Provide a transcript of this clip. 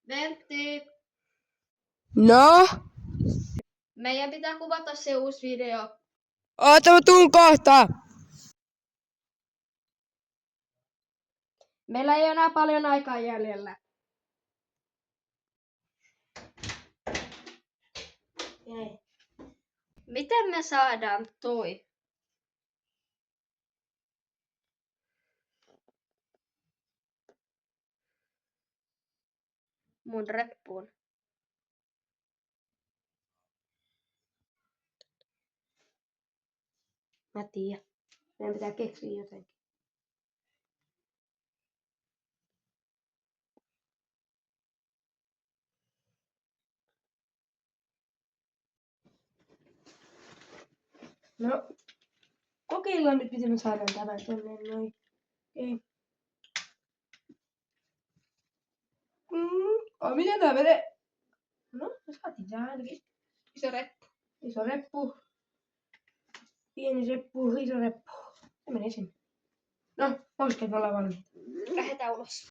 Ventti, No? meidän pitää kuvata se uusi video. Oota, mä tuun kohta. Meillä ei ole enää paljon aikaa jäljellä. Ei. Miten me saadaan toi? Mun reppuun. Mä tiedän. Meidän pitää keksiä jotenkin. No, kokeillaan nyt, miten me saadaan tämä tonne noin. Okei. Miten tää menee? No, me saatiin tää ainakin. Iso reppu. Iso reppu. Pieni reppu, iso reppu. Se menee sinne. No, uskon, että me ollaan valmiita. Lähdetään ulos.